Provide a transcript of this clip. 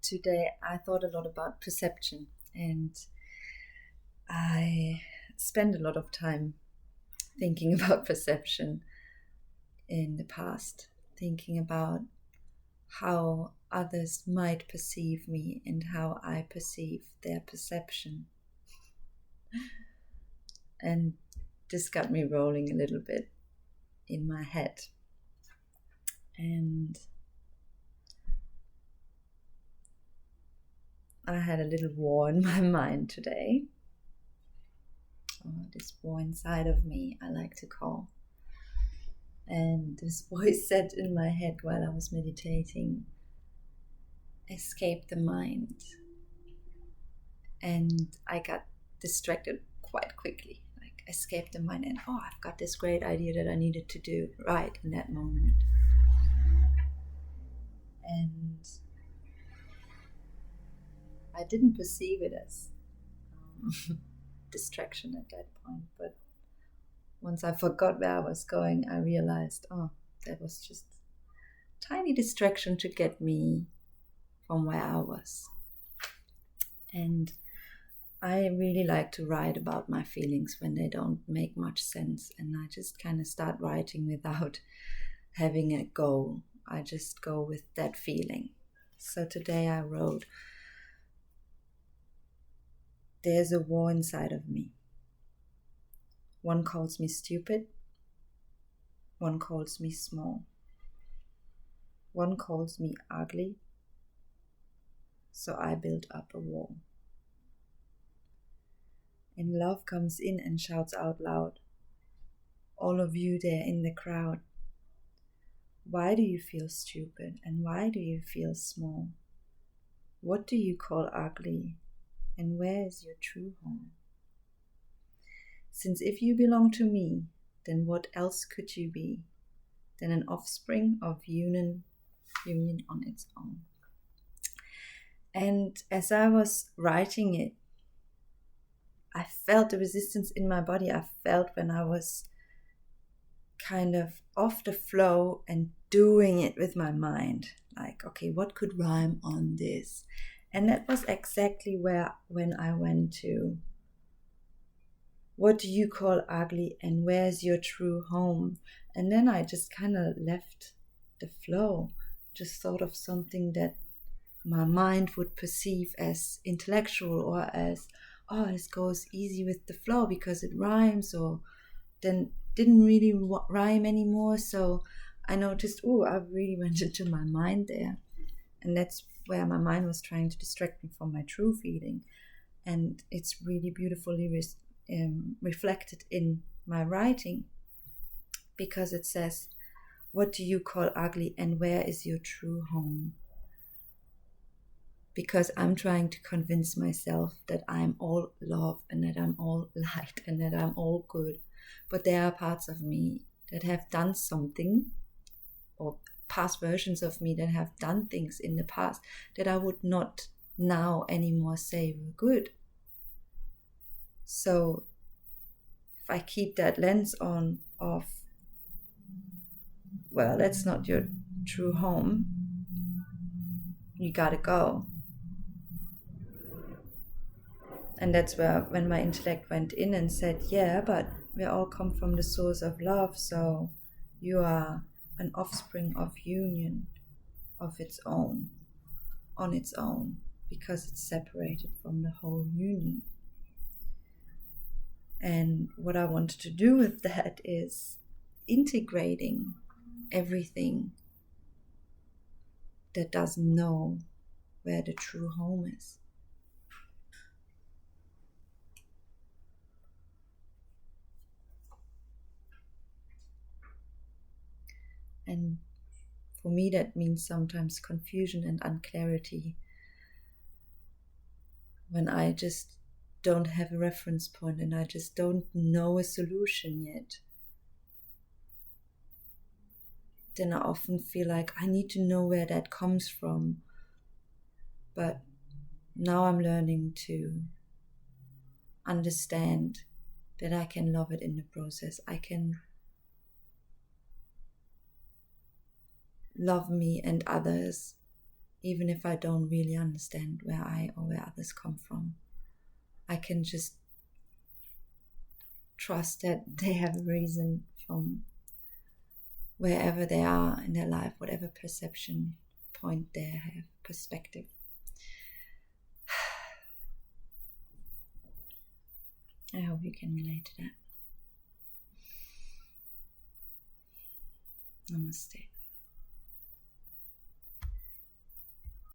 today I thought a lot about perception, and I spent a lot of time thinking about perception in the past, thinking about how others might perceive me and how I perceive their perception. And this got me rolling a little bit in my head. And I had a little war in my mind today. This war inside of me, I like to call. And this voice said in my head while I was meditating, escape the mind. And I got distracted quite quickly. Like, escape the mind, and I've got this great idea that I needed to do right in that moment. And I didn't perceive it as distraction at that point, but once I forgot where I was going, I realized, that was just a tiny distraction to get me from where I was. And I really like to write about my feelings when they don't make much sense, and I just kind of start writing without having a goal. I just go with that feeling. So today I wrote, there's a war inside of me. One calls me stupid. One calls me small. One calls me ugly. So I build up a wall. And love comes in and shouts out loud, all of you there in the crowd, why do you feel stupid and why do you feel small? What do you call ugly and where is your true home? Since if you belong to me, then what else could you be than an offspring of union on its own? And as I was writing it, I felt the resistance in my body. I felt when I was kind of off the flow and doing it with my mind. Like, okay, what could rhyme on this? And that was exactly when I went to, what do you call ugly and where's your true home? And then I just kind of left the flow, just thought of something that my mind would perceive as intellectual or as, this goes easy with the flow because it rhymes, or then didn't really rhyme anymore. So I noticed, I really went into my mind there. And that's where my mind was trying to distract me from my true feeling. And it's really beautifully reflected in my writing, because it says, what do you call ugly and where is your true home? Because I'm trying to convince myself that I'm all love and that I'm all light and that I'm all good. But there are parts of me that have done something, or past versions of me that have done things in the past that I would not now anymore say were good. So if I keep that lens on of, well, that's not your true home, you gotta go. And that's where, when my intellect went in and said, yeah, but we all come from the source of love, so you are an offspring of union of its own, on its own, because it's separated from the whole union. And what I wanted to do with that is integrating everything that doesn't know where the true home is. And for me, that means sometimes confusion and unclarity. When I just don't have a reference point and I just don't know a solution yet, then I often feel like I need to know where that comes from. But now I'm learning to understand that I can love it in the process. I can love me and others even if I don't really understand where I or where others come from. I can just trust that they have a reason from wherever they are in their life, whatever perception point they have, perspective. I hope you can relate to that. Namaste.